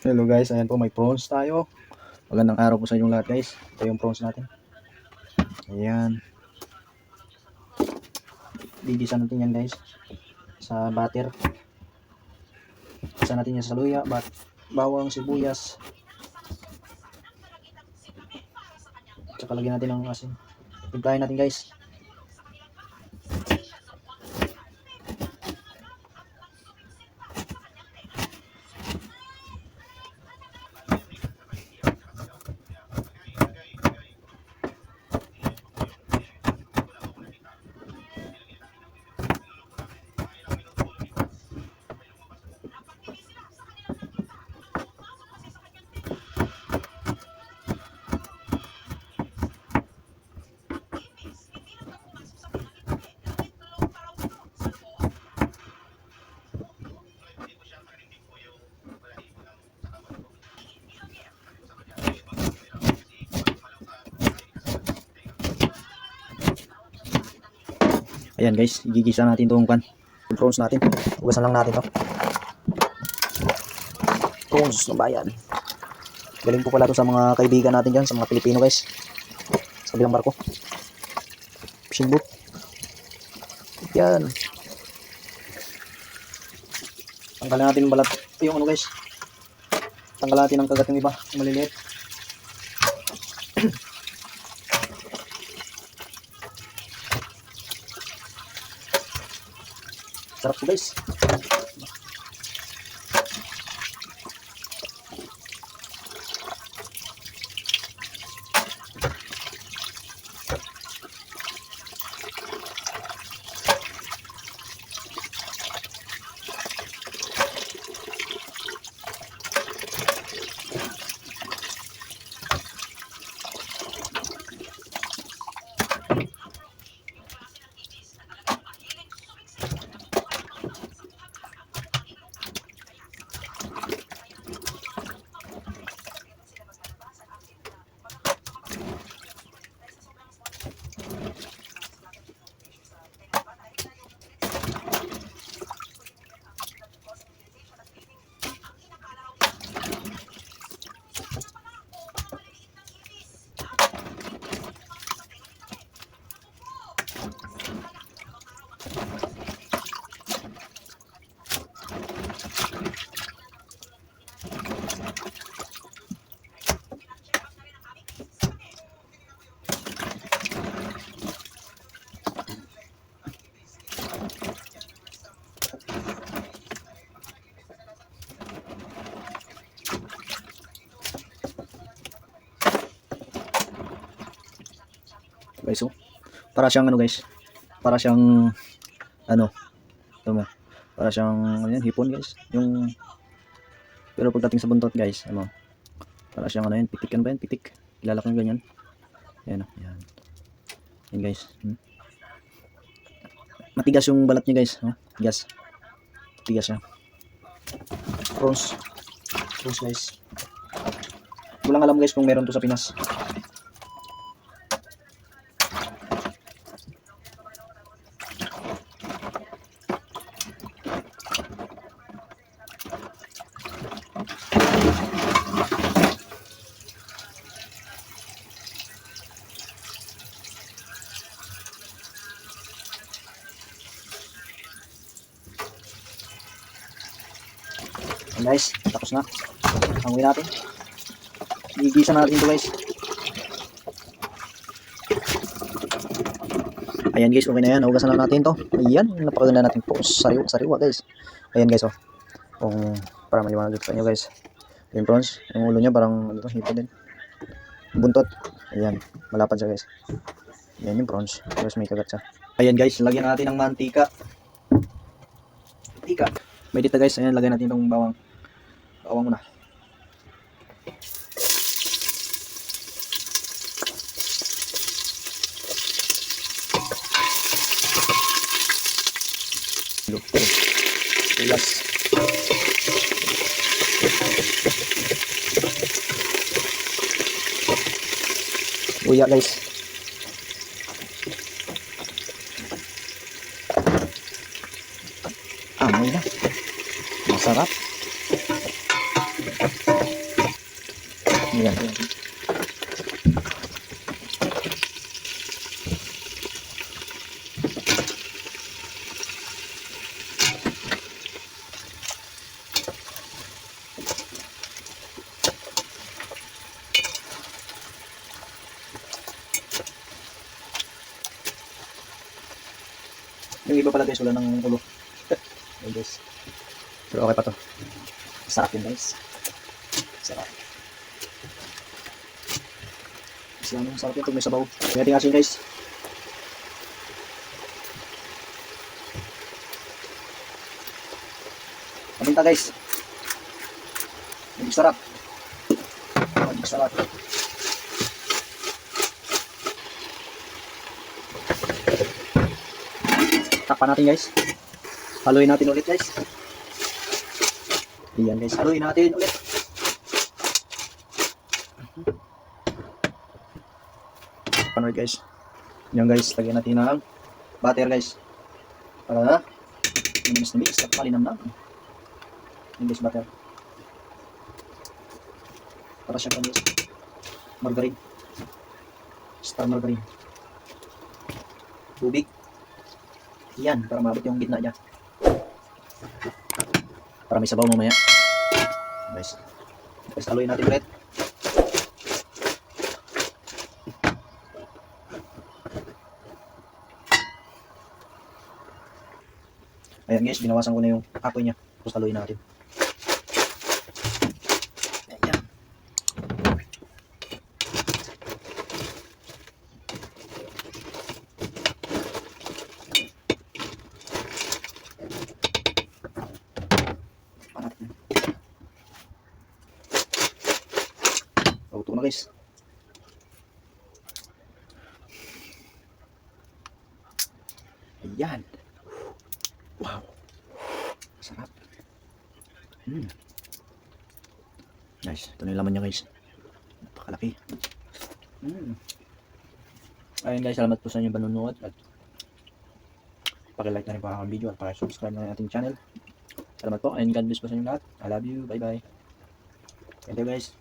Hello guys, ayan po may prawns tayo. Magandang araw po sa inyong lahat guys. Ito yung prawns natin. Ayan. Gigisa natin yan guys. Sa butter. Gisa natin yan sa luya, bawang, sibuyas. Tsaka lagyan natin ng asin. Timplahin natin guys. Ayan guys, gigisa natin itong prawns natin. Ugasan lang natin to. Prawns ng bayan. Galing po pala to sa mga kaibigan natin dyan, sa mga Pilipino guys. Sa bilang barko. Fishing boat. Yan. Tanggalin natin yung balat. Yung ano guys. Tanggalin natin ang kagat yung iba. Maliliit. Sarap po guys. Guys, so, para siyang ano guys, para siyang ano, tama, para siyang ano yan, hipon guys, yung, pero pagdating sa buntot guys, ano, para siyang ano yan, pitikan ba yan, pitik, kilala ko yung ganyan, yan, yan, yan guys, matigas yung balat niya guys, tigas, tigas siya, prawns guys, walang alam guys kung meron to sa Pinas. Guys, tapos na. Hanguin natin. Igisa natin ito guys. Ayan guys, okay na yan. Hugasan lang natin to. Ayan, napakaganda natin po. Sariwa guys. Ayan guys, oh. Kung para maliwanag dito sa inyo guys. Yung prawns, yung ulo niya parang ano to, hipon din. Buntot. Ayan, malapad siya guys. Ayan yung prawns. Tapos may kagat siya. Ayan guys, lagyan natin ng mantika. Mantika. May dito guys, ayan, lagyan natin itong bawang. Bawang muna. Yes. Luya guys. Amoy na. Masarap. Ayan. Yung iba pala guys, wala ng ulo. Ayan guys. Pero okay pa to. Sarap yun guys. Sarap. Kasi ano, sarap yun pag may sabaw. May ating asin guys. Paminta guys. Magic sarap. Magic sarap. Takpan natin guys. Haluin natin ulit guys. Ayan guys, haluin natin ulit. Panood guys. Yan guys, lagyan natin ng butter guys. Para namis at malinamnam. Yan guys, butter. Para siya guys. Margarine. Star margarine. Tubig. Yan, para mabot yung gitna niya. Para may sabaw mamaya. Guys. Guys, haluin natin ulit. Ayan guys, binawasan ko na yung apoy niya. Tapos haluin natin. Ayan. Luto na guys. Ayan. Wow. Sarap. Guys, ito na yung laman niya guys. Napakalaki. Ayun guys, salamat po sa inyong panonood at paki-like na rin po ang video at paki-subscribe na rin ating channel. Salamat po and God bless po sa inyong lahat. I love you. Bye bye. Thank you guys.